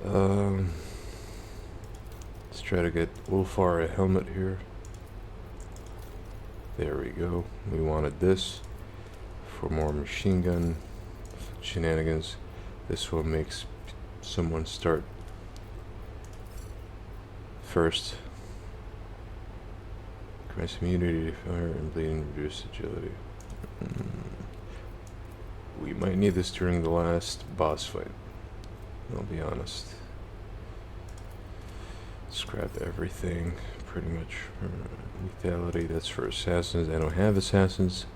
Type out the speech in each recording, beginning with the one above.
Let's try to get Wolfar a helmet here. There we go. We wanted this for more machine gun shenanigans. This will make someone start first. Grants immunity to fire and bleeding, reduce agility. We might need this during the last boss fight. I'll be honest. Scrap everything, pretty much. Lethality, that's for assassins. I don't have assassins.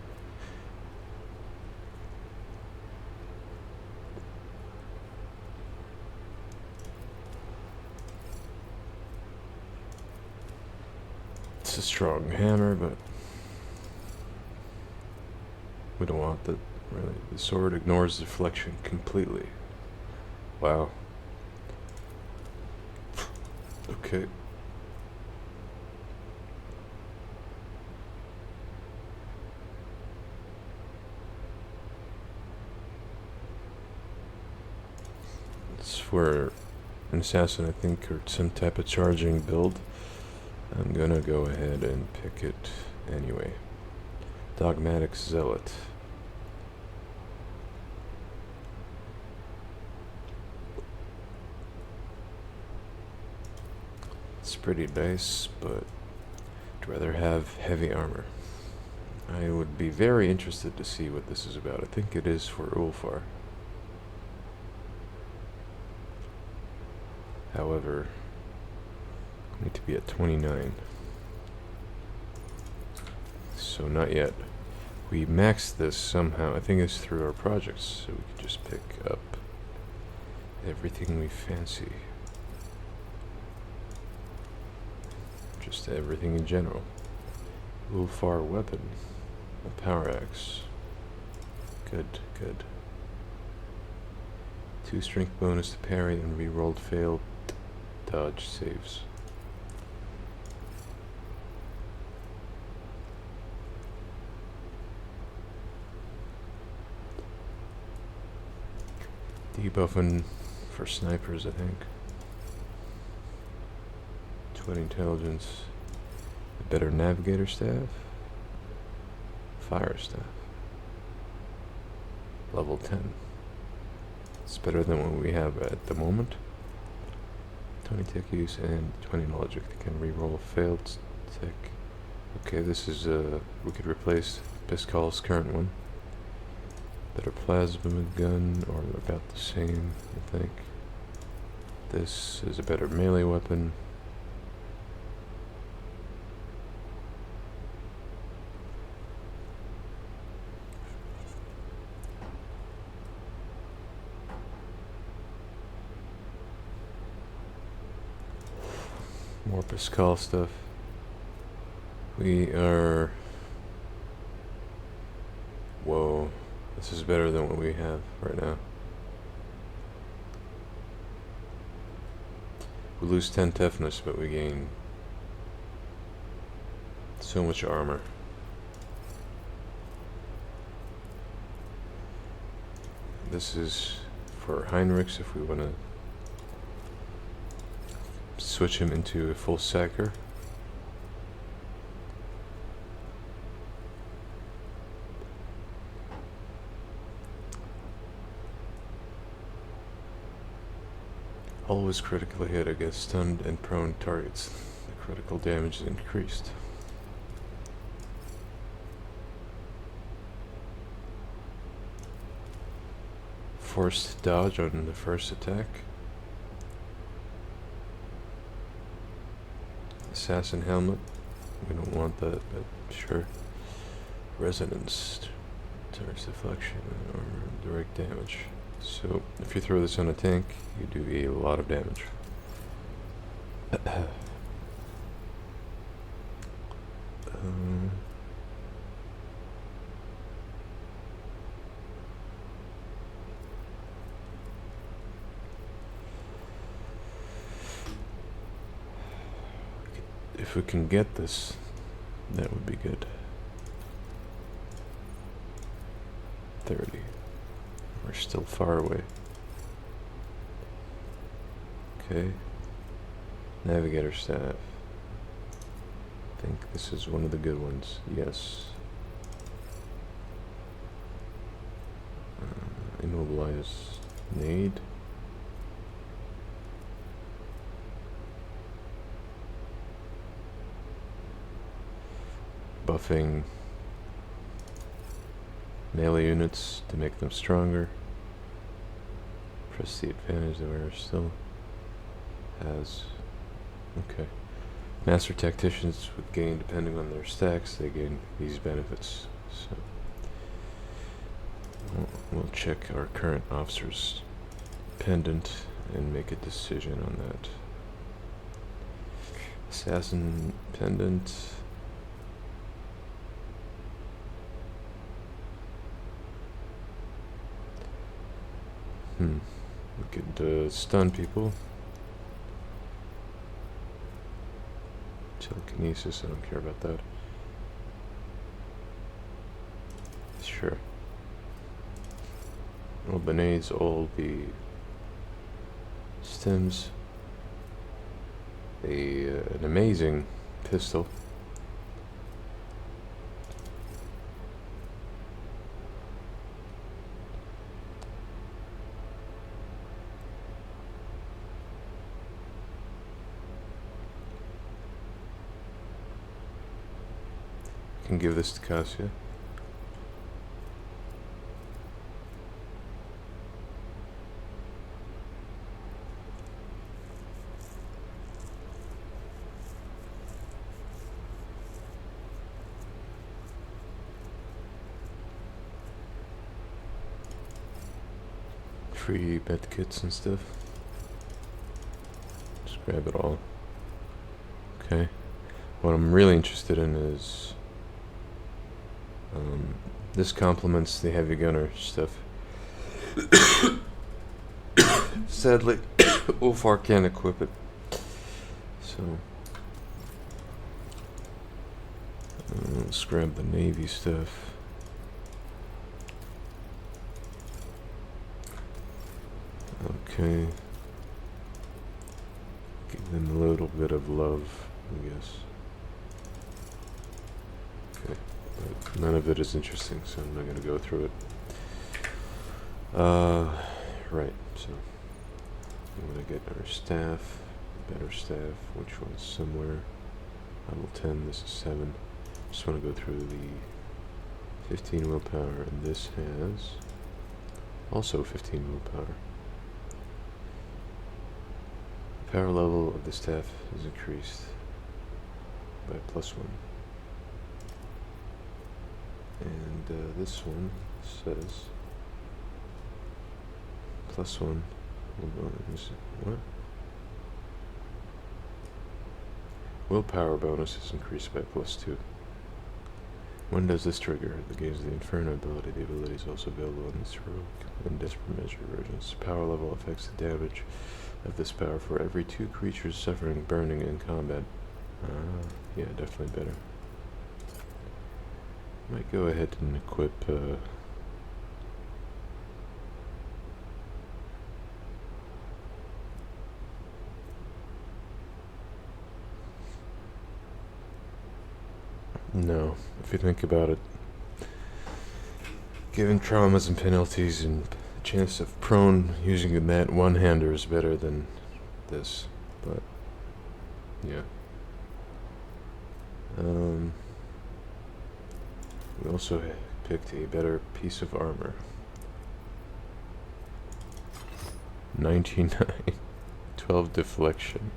It's a strong hammer, but we don't want that. Really, the sword ignores deflection completely. Wow. Okay. It's for an assassin, I think, or some type of charging build. I'm gonna go ahead and pick it anyway. Dogmatic Zealot. It's pretty nice, but I'd rather have heavy armor. I would be very interested to see what this is about. I think it is for Ulfar. However, I need to be at 29. So not yet. We maxed this somehow. I think it's through our projects, so we can just pick up everything we fancy. Just everything in general. Ulfar weapon. A power axe. Good, good. 2 strength bonus to parry and rerolled failed dodge saves. Debuffing for snipers, I think. 20 intelligence. A better navigator staff. Fire staff. Level 10. It's better than what we have at the moment. 20 tech use and 20 logic. They can reroll a failed tech. Okay, this is we could replace Piscal's current one. Better plasma gun, or about the same, I think. This is a better melee weapon. More Pascal stuff. We are... Whoa. This is better than what we have right now. We lose 10 toughness, but we gain so much armor. This is for Heinrichs if we want to switch him into a full sacker. Always critically hit against stunned and prone targets. The critical damage is increased. Forced dodge on the first attack. Assassin helmet. We don't want that, but sure. Resonance. Turns deflection or direct damage. So, if you throw this on a tank, you do a lot of damage. If we can get this, that would be good. 30. We're still far away. Okay. Navigator staff. I think this is one of the good ones. Yes. Immobilize nade. Buffing melee units to make them stronger. Press the advantage the wearer still has. Okay. Master tacticians would gain, depending on their stacks, they gain these benefits. So we'll check our current officer's pendant and make a decision on that. Assassin pendant. We could stun people. Telekinesis, I don't care about that. Sure. Well, the nades, all the stems. An amazing pistol. Can give this to Cassia. Free med kits and stuff. Just grab it all. Okay. What I'm really interested in is this complements the heavy gunner stuff. Sadly, Ulfar can't equip it. So let's grab the navy stuff. Okay. Give them a little bit of love, I guess. Okay. But none of it is interesting, so I'm not going to go through it. Right, so I'm going to get our staff, better staff, which was somewhere. Level 10, this is 7. Just want to go through the 15 willpower, and this has also 15 willpower. Power level of the staff is increased by +1. And this one says +1. Hold on, what? Willpower bonus is increased by +2. When does this trigger? The gains the Inferno ability. The ability is also available in this rogue and Desperate Measure versions. Power level affects the damage of this power for every 2 creatures suffering burning in combat. Yeah, definitely better. Might go ahead and equip no, if you think about it, given traumas and penalties and the chance of prone, using a mat one-hander is better than this, but yeah. We also picked a better piece of armor. 99. 12 deflection.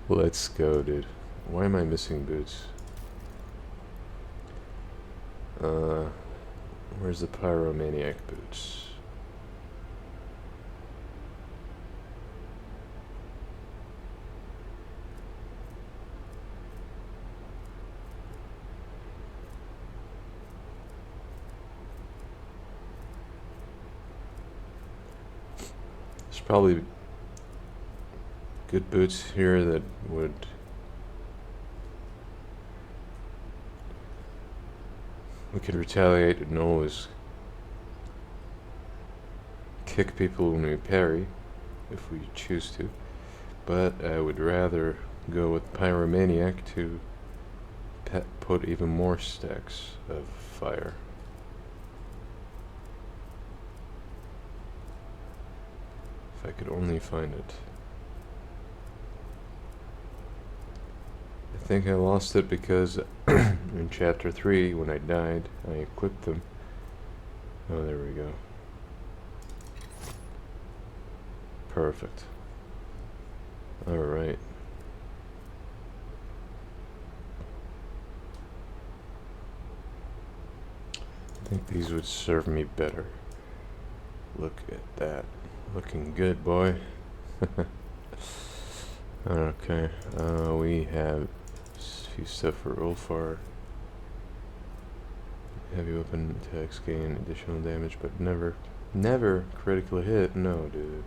Let's go, dude. Why am I missing boots? Where's the Pyromaniac boots? There's probably good boots here that would we could retaliate and always kick people when we parry. if we choose to. But I would rather go with Pyromaniac to put even more stacks of fire. If I could only find it. I think I lost it because in chapter 3, when I died, I equipped them. Oh, there we go. Perfect. Alright. I think these would serve me better. Look at that. Looking good, boy. Okay. We have a few stuff for Ulfar. Heavy weapon attacks gain additional damage, but never critical hit. No, dude.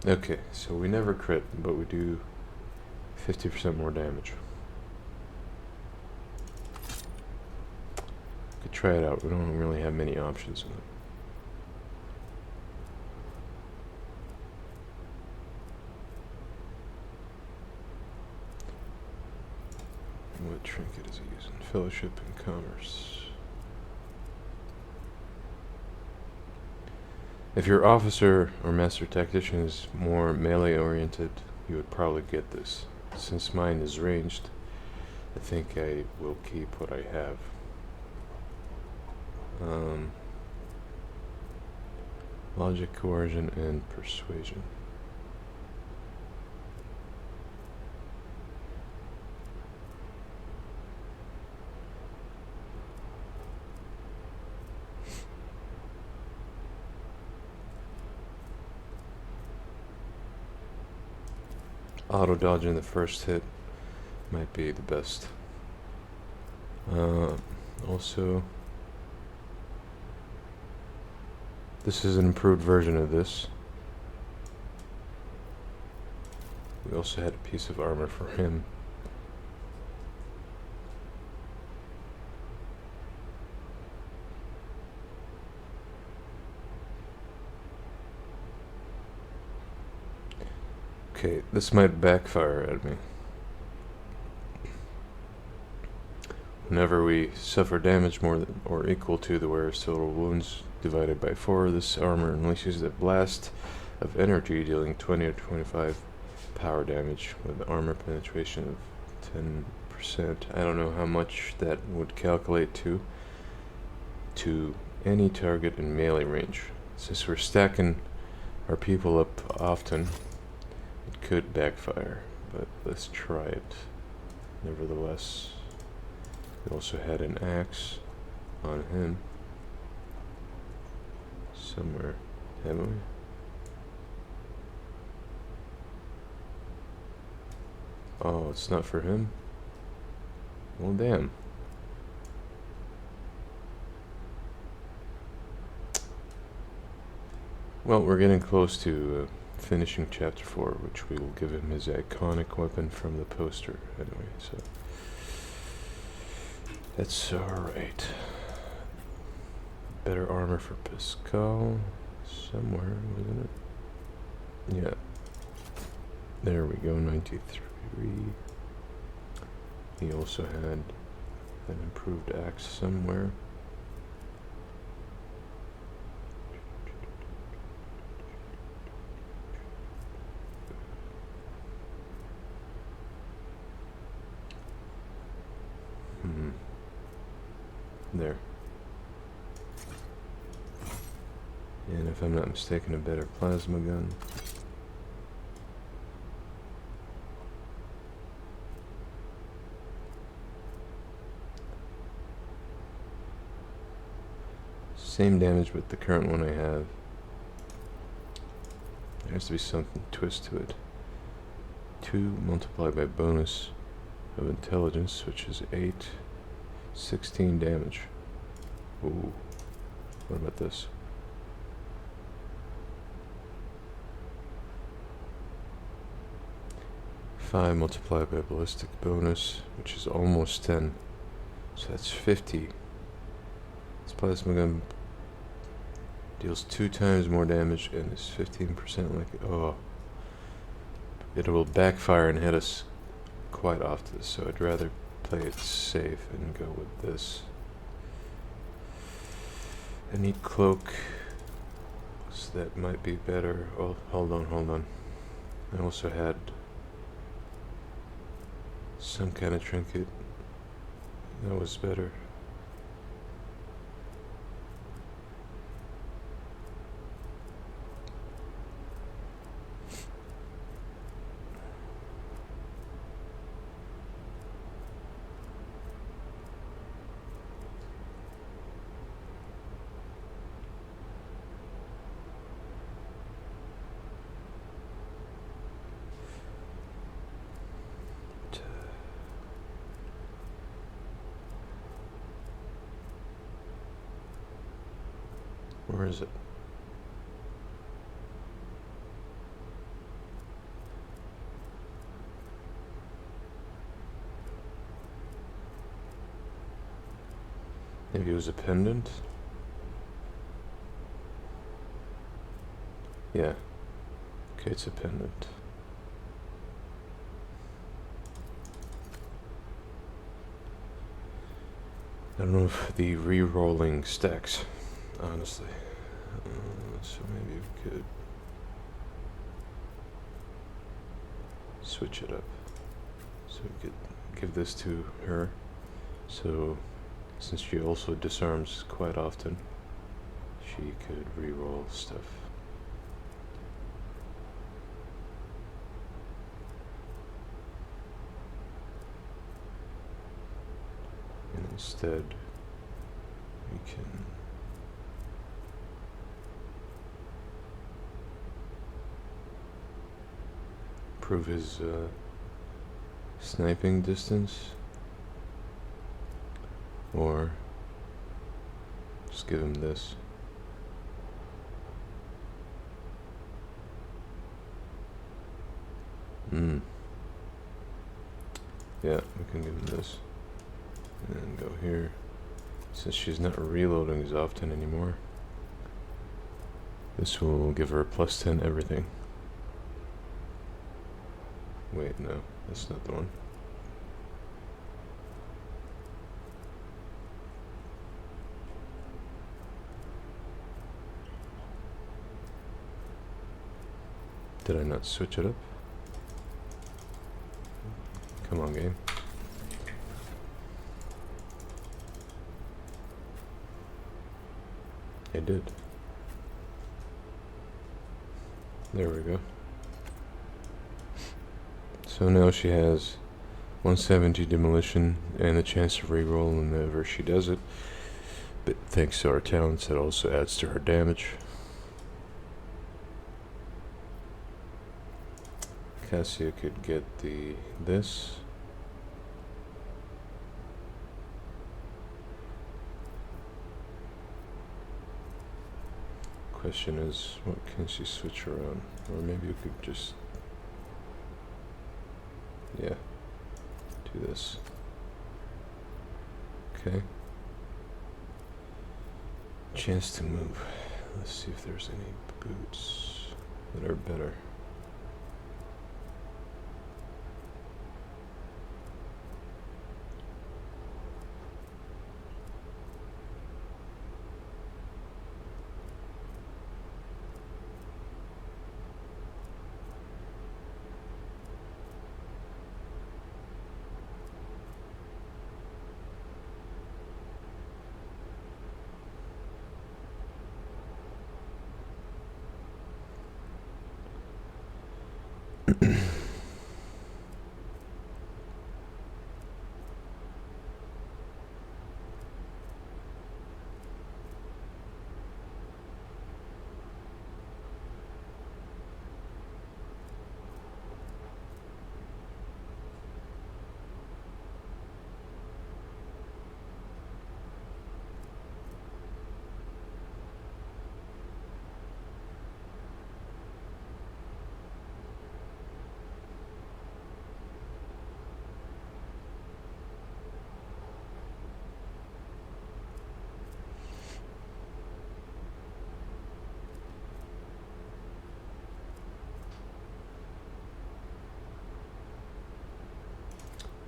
Okay, so we never crit, but we do 50% more damage. Could try it out. We don't really have many options in it. What trinket is he using? Fellowship and Commerce. If your officer or master tactician is more melee oriented, you would probably get this. Since mine is ranged, I think I will keep what I have. Logic, coercion, and persuasion. Auto dodging the first hit might be the best. Also, this is an improved version of this. We also had a piece of armor for him. Okay, this might backfire at me. Whenever we suffer damage more than or equal to the wearer's total wounds divided by 4, this armor unleashes a blast of energy dealing 20 or 25 power damage with armor penetration of 10%. I don't know how much that would calculate to any target in melee range. Since we're stacking our people up often, it could backfire, but let's try it. Nevertheless, we also had an axe on him somewhere, haven't we? Oh, it's not for him? Well, damn. Well, we're getting close to finishing chapter 4, which we will give him his iconic weapon from the poster anyway, so that's alright. Better armor for Pascal somewhere, wasn't it? Yeah. There we go, 93. He also had an improved axe somewhere. There. And if I'm not mistaken, a better plasma gun. Same damage, but the current one I have, there has to be something twist to it. 2 multiplied by bonus of intelligence, which is 8. 16 damage. Ooh. What about this? 5 multiplied by ballistic bonus, which is almost 10. So that's 50. This plasma gun deals 2 times more damage and is 15% like... Oh. It will backfire and hit us quite often, so I'd rather play it safe and go with this. I need cloak, so that might be better. Oh, hold on. I also had some kind of trinket. That was better. Where is it? Maybe it was a pendant? Yeah. Okay, it's a pendant. I don't know if the re-rolling stacks, honestly. So maybe we could switch it up. So we could give this to her. So since she also disarms quite often, she could re-roll stuff. And instead, we can improve his sniping distance, or just give him this. Yeah, we can give him this. And go here. Since she's not reloading as often anymore, this will give her a +10 everything. Wait, no, that's not the one. Did I not switch it up? Come on, game. I did. There we go. So now she has 170 demolition and a chance to reroll whenever she does it. But thanks to our talents, it also adds to her damage. Cassia could get this. Question is, what can she switch around? Or maybe you could just, yeah, do this. Okay. Chance to move. Let's see if there's any boots that are better.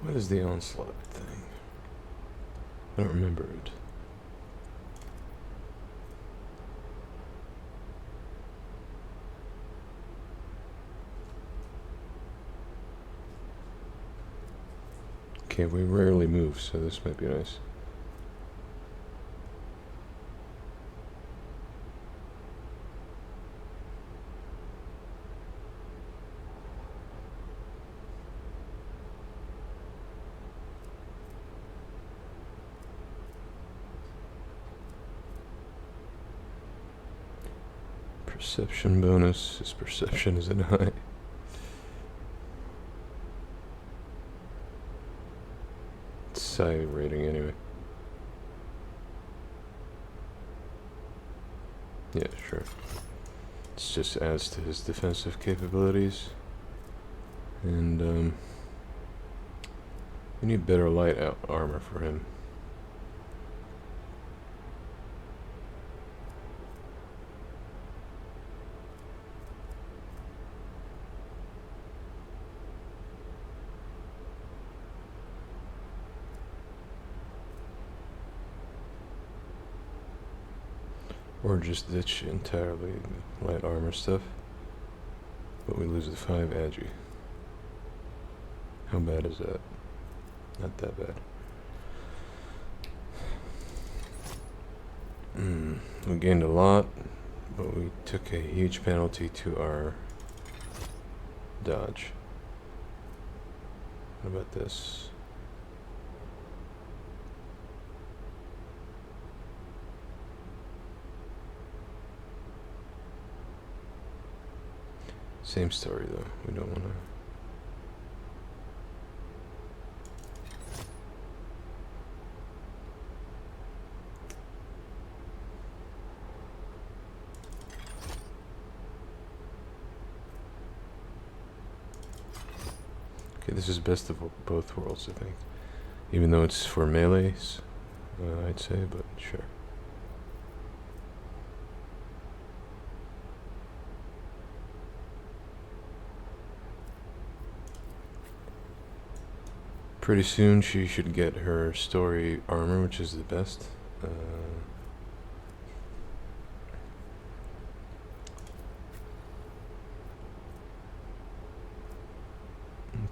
What is the onslaught thing? I don't remember it. Okay, we rarely move, so this might be nice. Perception bonus. His perception isn't high. It's psi rating anyway. Yeah, sure. It's just adds to his defensive capabilities. And we need better light armor for him. Or just ditch entirely light armor stuff. But we lose the 5 agi. How bad is that? Not that bad. We gained a lot, but we took a huge penalty to our dodge. What about this? Same story though. We don't want to. Okay, this is best of both worlds, I think. Even though it's for melees, I'd say, but sure. Pretty soon she should get her story armor, which is the best. I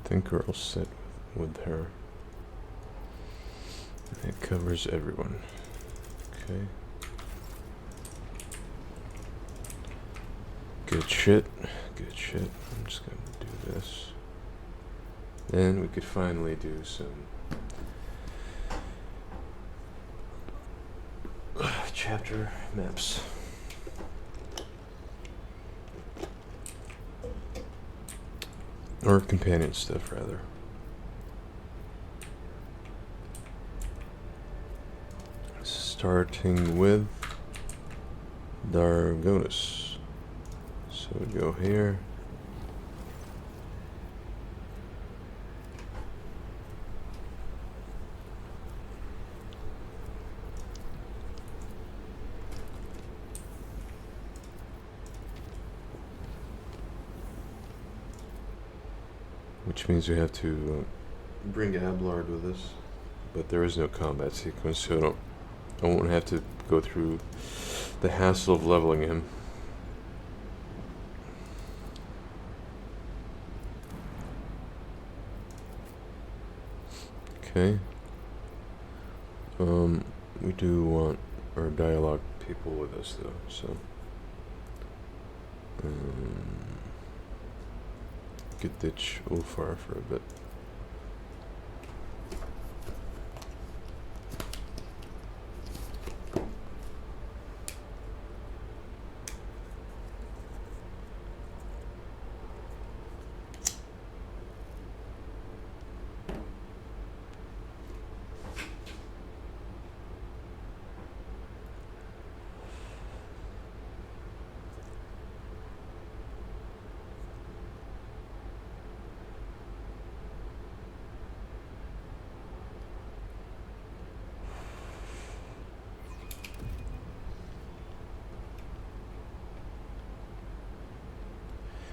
think we're all set with her. It covers everyone. Okay. Good shit. Good shit. I'm just gonna do this. Then we could finally do some chapter maps. Or companion stuff, rather. Starting with Dargonus. So we go here. Which means we have to bring Ablard with us, but there is no combat sequence, so I won't have to go through the hassle of leveling him. Okay. We do want our dialogue people with us though, so could ditch Ulfar for a bit.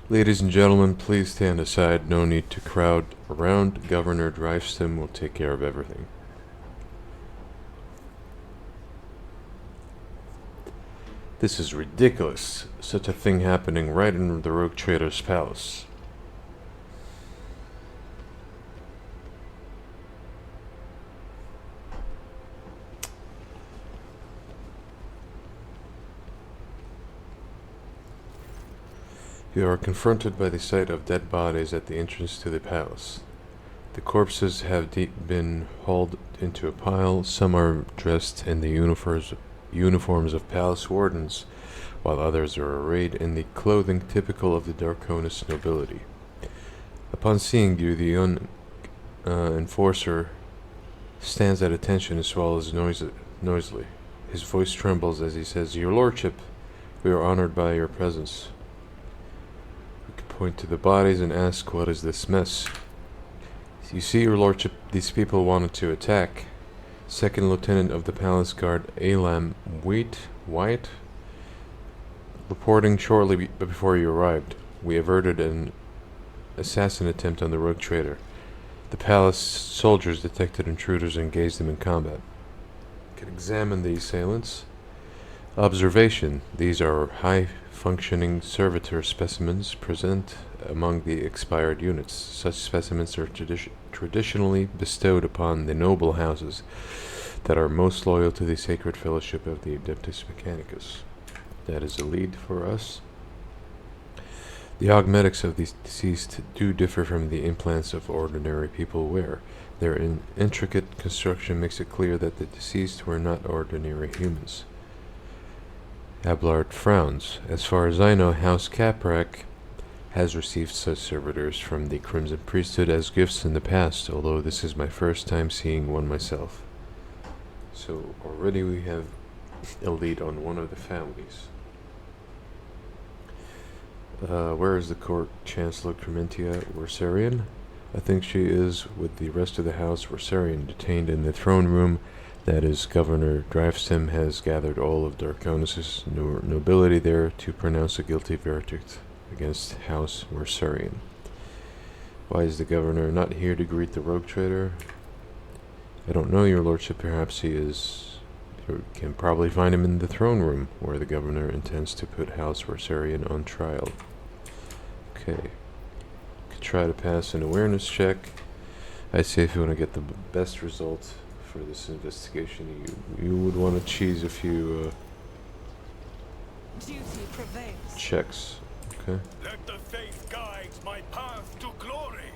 Ladies and gentlemen, please stand aside. No need to crowd around. Governor Drivestem will take care of everything. This is ridiculous. Such a thing happening right in the Rogue Trader's palace. You are confronted by the sight of dead bodies at the entrance to the palace. The corpses have been hauled into a pile. Some are dressed in the uniforms of palace wardens, while others are arrayed in the clothing typical of the Darkonis nobility. Upon seeing you, the enforcer stands at attention and swallows noisily. His voice trembles as he says, "Your lordship, we are honored by your presence." We can point to the bodies and ask, "What is this mess?" "You see, your lordship, these people wanted to attack. Second Lieutenant of the Palace Guard, Alam White, reporting shortly before you arrived. We averted an assassin attempt on the Rogue Trader. The palace soldiers detected intruders and engaged them in combat." You can examine the assailants. Observation: these are high-functioning servitor specimens present among the expired units. Such specimens are traditionally bestowed upon the noble houses that are most loyal to the sacred fellowship of the Adeptus Mechanicus. That is a lead for us. The augmetics of the deceased do differ from the implants of ordinary people wear. Their intricate construction makes it clear that the deceased were not ordinary humans. Abelard frowns. As far as I know, House Caprak has received such servitors from the Crimson Priesthood as gifts in the past, although this is my first time seeing one myself. So already we have a lead on one of the families. Where is the court chancellor Clementia Wersarian? I think she is with the rest of the house Wersarian detained in the throne room. That is, Governor Drivestem has gathered all of Darkonis' nobility there to pronounce a guilty verdict against House Wersarian. Why is the governor not here to greet the Rogue Trader? I don't know, your lordship. Perhaps he is... You can probably find him in the throne room, where the governor intends to put House Wersarian on trial. Okay. Could try to pass an awareness check. I'd say if you want to get the best result for this investigation, you would want to cheese a few checks. Okay. Let the faith guide my path to glory.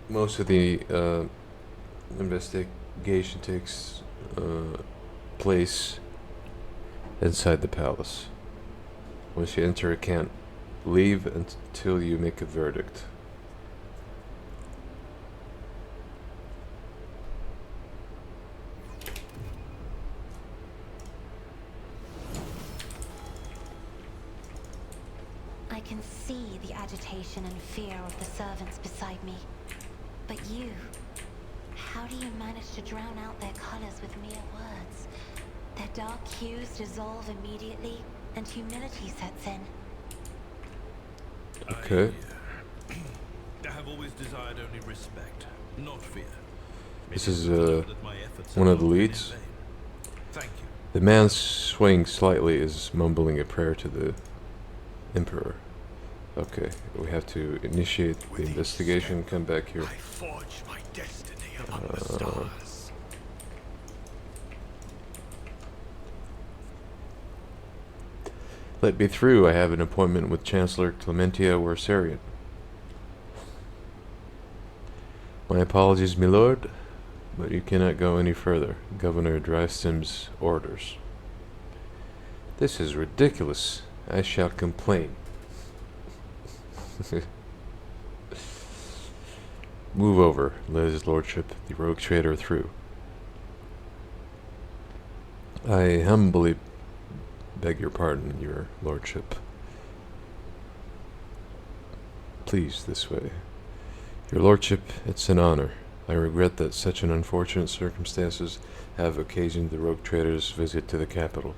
Most of the investigation takes place inside the palace. Once you enter, it can't leave until you make a verdict. I can see the agitation and fear of the servants beside me. But you, how do you manage to drown out their colors with mere words? Their dark hues dissolve immediately, and humility sets in. Okay. I have always desired only respect, not fear. This is one of the leads. Thank you. The man swaying slightly is mumbling a prayer to the Emperor. Okay, we have to initiate the investigation. Come back here. I forge my destiny among the stars. Let me through. I have an appointment with Chancellor Clementia Wersarian. My apologies, my lord, but you cannot go any further. Governor Drivestem's orders. This is ridiculous. I shall complain. Move over. Let his lordship, the Rogue Trader, through. I humbly beg your pardon, your lordship. Please, this way. Your lordship, it's an honor. I regret that such an unfortunate circumstances have occasioned the Rogue Trader's visit to the capital.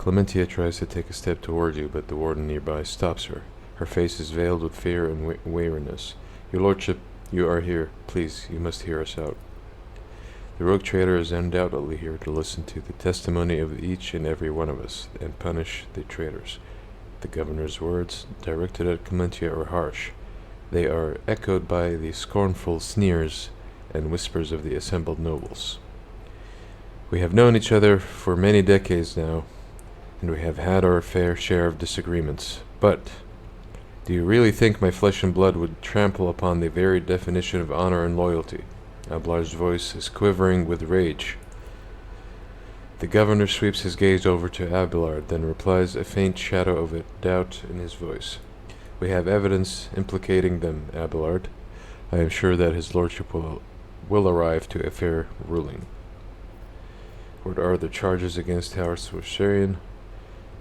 Clementia tries to take a step toward you, but the warden nearby stops her. Her face is veiled with fear and weariness. Your lordship, you are here. Please, you must hear us out. The rogue trader is undoubtedly here to listen to the testimony of each and every one of us, and punish the traitors. The governor's words, directed at Clementia, are harsh. They are echoed by the scornful sneers and whispers of the assembled nobles. We have known each other for many decades now, and we have had our fair share of disagreements. But do you really think my flesh and blood would trample upon the very definition of honor and loyalty? Ablar's voice is quivering with rage. The governor sweeps his gaze over to Abelard, then replies, a faint shadow of doubt in his voice. We have evidence implicating them, Abelard. I am sure that his lordship will arrive to a fair ruling. What are the charges against House Warsarian?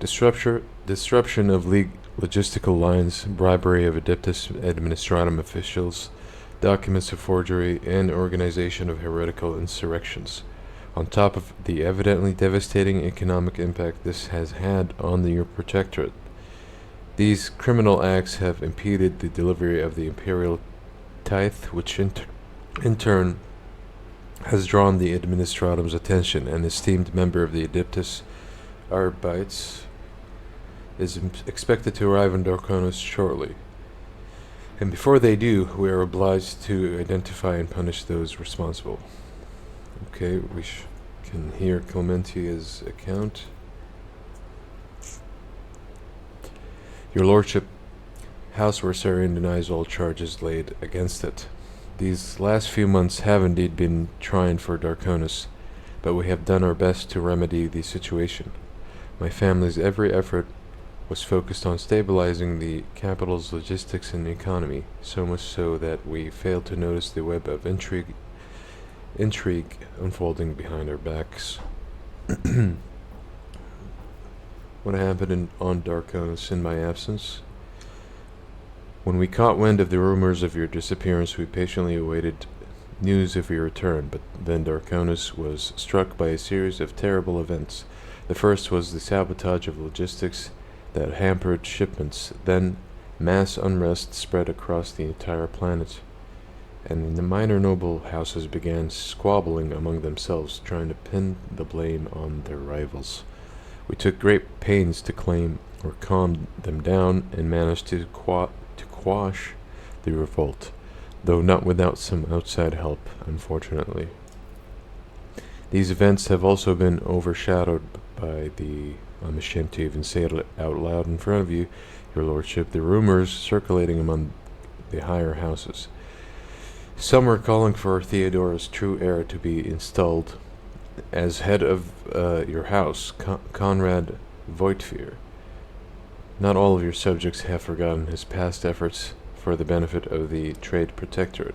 Disruption of logistical lines, bribery of Adeptus Administratum officials, documents of forgery, and organization of heretical insurrections. On top of the evidently devastating economic impact this has had on your protectorate, these criminal acts have impeded the delivery of the imperial tithe, which in turn has drawn the Administratum's attention. An esteemed member of the Adeptus Arbites is expected to arrive in Dorconos shortly. And before they do, we are obliged to identify and punish those responsible. Okay, we can hear Clementia's account. Your lordship, House Warsarian denies all charges laid against it. These last few months have indeed been trying for Dorconos, but we have done our best to remedy the situation. My family's every effort was focused on stabilizing the capital's logistics and economy, so much so that we failed to notice the web of intrigue unfolding behind our backs. What happened on Dorconos in my absence? When we caught wind of the rumors of your disappearance, we patiently awaited news of your return, but then Dorconos was struck by a series of terrible events. The first was the sabotage of logistics that hampered shipments. Then mass unrest spread across the entire planet, and the minor noble houses began squabbling among themselves, trying to pin the blame on their rivals. We took great pains to calm them down, and managed to quash the revolt, though not without some outside help, unfortunately. These events have also been overshadowed by I'm ashamed to even say it out loud in front of you, your lordship, the rumors circulating among the higher houses. Some are calling for Theodora's true heir to be installed as head of your house, Conrad Voigtfear. Not all of your subjects have forgotten his past efforts for the benefit of the trade protectorate.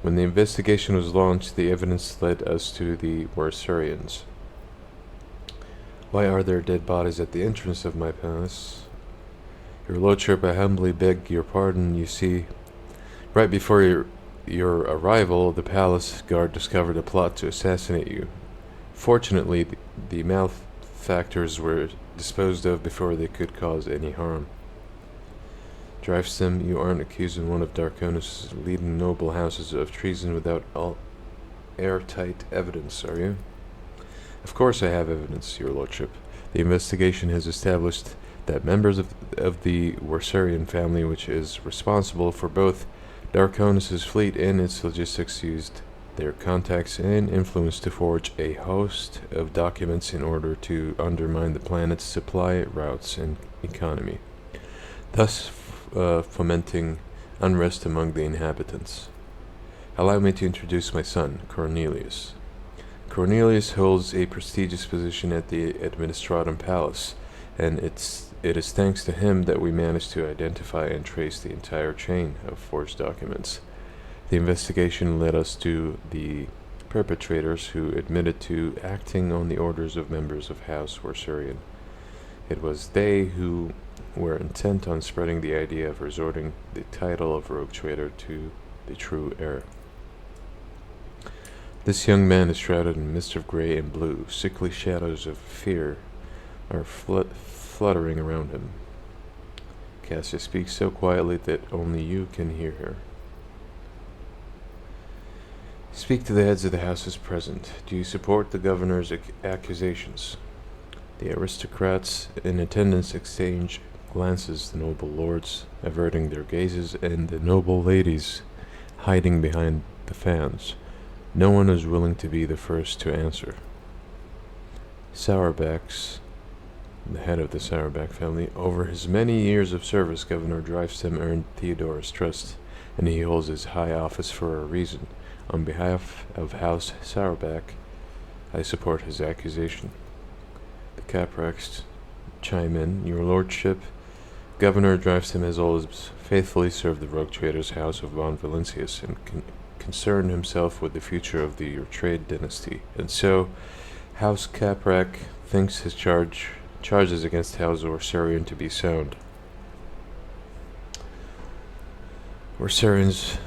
When the investigation was launched, the evidence led us to the Warsarians. Why are there dead bodies at the entrance of my palace? Your lordship, I humbly beg your pardon. You see, right before your arrival, the palace guard discovered a plot to assassinate you. Fortunately, the malefactors were disposed of before they could cause any harm. Drivestem, you aren't accusing one of Dorconos' leading noble houses of treason without all airtight evidence, are you? Of course I have evidence, your lordship. The investigation has established that members of the Warsarian family, which is responsible for both Dorconos' fleet and its logistics, used their contacts and influence to forge a host of documents in order to undermine the planet's supply routes and economy, thus fomenting unrest among the inhabitants. Allow me to introduce my son, Cornelius. Cornelius holds a prestigious position at the Administratum Palace, and it is thanks to him that we managed to identify and trace the entire chain of forged documents. The investigation led us to the perpetrators, who admitted to acting on the orders of members of House Warsarian. It was they who were intent on spreading the idea of resorting the title of rogue trader to the true heir. This young man is shrouded in mist of gray and blue, sickly shadows of fear are fluttering around him. Cassia speaks so quietly that only you can hear her. Speak to the heads of the houses present. Do you support the governor's accusations? The aristocrats in attendance exchange glances, the noble lords averting their gazes, and the noble ladies hiding behind the fans. No one is willing to be the first to answer. Sourback's the head of the Sourback family. Over his many years of service, Governor Drivestem earned Theodora's trust, and he holds his high office for a reason. On behalf of House Sourback, I support his accusation. The Capraks chime in. Your lordship, Governor Drivestem has always faithfully served the rogue trader's house of von Valentius and concerned himself with the future of the trade dynasty. And so, House Caprak thinks his charges against House Orsarian to be sound. Orsarian's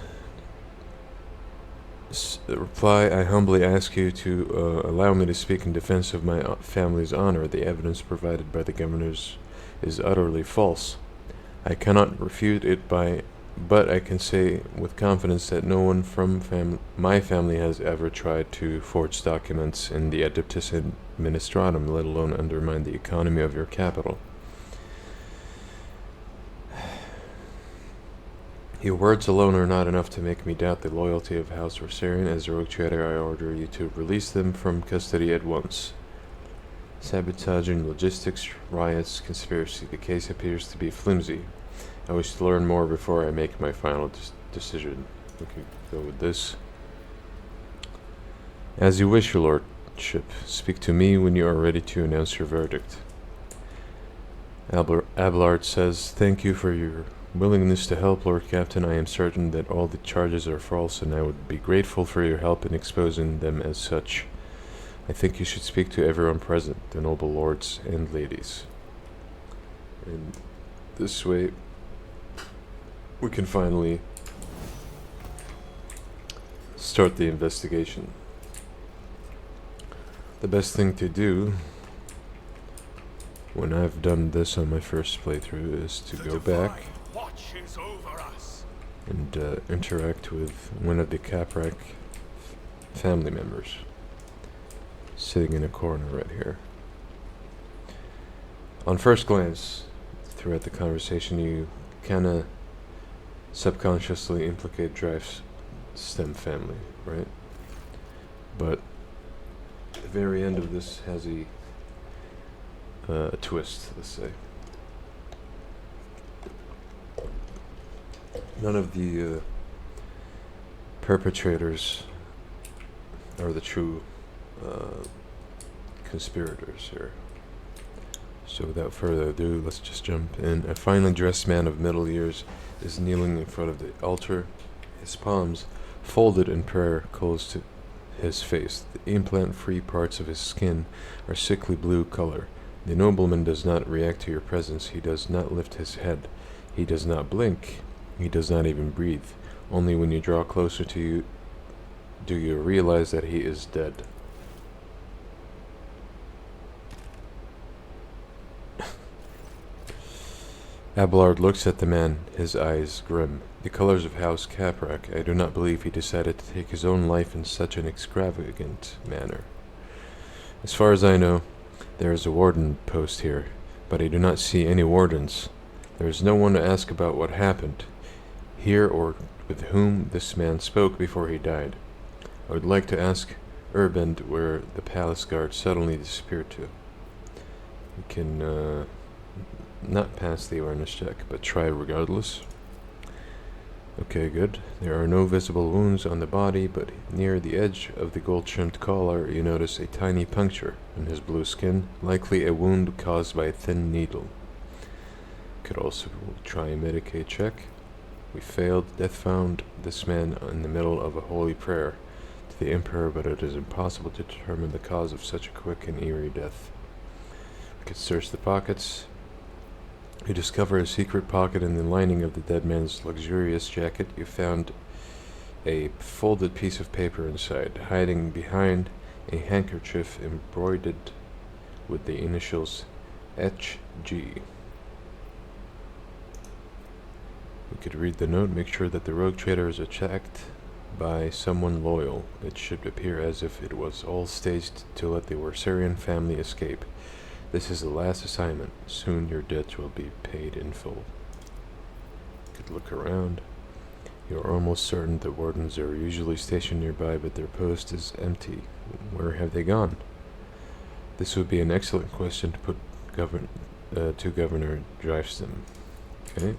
reply, I humbly ask you to allow me to speak in defense of my family's honor. The evidence provided by the governors is utterly false. I cannot refute it but I can say with confidence that no one from my family has ever tried to forge documents in the Adeptus Administratum, let alone undermine the economy of your capital. Your words alone are not enough to make me doubt the loyalty of House Orsarian. As a rogue trader, I order you to release them from custody at once. Sabotaging logistics, riots, conspiracy. The case appears to be flimsy. I wish to learn more before I make my final decision. We can go with this. As you wish, your lordship. Speak to me when you are ready to announce your verdict. Abelard says, thank you for your willingness to help, Lord Captain. I am certain that all the charges are false, and I would be grateful for your help in exposing them as such. I think you should speak to everyone present, the noble lords and ladies. And this way, we can finally start the investigation. The best thing to do when I've done this on my first playthrough is to go back and interact with one of the Caprak family members sitting in a corner right here. On first glance, throughout the conversation, you kinda subconsciously implicate Drive's STEM family, right? But the very end of this has a twist, let's say. None of the perpetrators are the true conspirators here. So without further ado, let's just jump in. A finely dressed man of middle years is kneeling in front of the altar, his palms folded in prayer close to his face. The implant-free parts of his skin are sickly blue color. The nobleman does not react to your presence. He does not lift his head. He does not blink. He does not even breathe. Only when you draw closer to you do you realize that he is dead. Abelard looks at the man, his eyes grim. The colors of House Caprak. I do not believe he decided to take his own life in such an extravagant manner. As far as I know, there is a warden post here, but I do not see any wardens. There is no one to ask about what happened here or with whom this man spoke before he died. I would like to ask Urband where the palace guard suddenly disappeared to. We can not pass the awareness check, but try regardless. Okay, good. There are no visible wounds on the body, but near the edge of the gold-trimmed collar you notice a tiny puncture in his blue skin, likely a wound caused by a thin needle. Could also try a Medicaid check. We failed. Death found this man in the middle of a holy prayer to the Emperor, but it is impossible to determine the cause of such a quick and eerie death. We could search the pockets. You discover a secret pocket in the lining of the dead man's luxurious jacket. You found a folded piece of paper inside, hiding behind a handkerchief embroidered with the initials HG. We could read the note. Make sure that the rogue trader is attacked by someone loyal. It should appear as if it was all staged to let the Warsarian family escape. This is the last assignment. Soon your debts will be paid in full. Could look around. You're almost certain the wardens are usually stationed nearby, but their post is empty. Where have they gone? This would be an excellent question to put to Governor Driveston. Okay.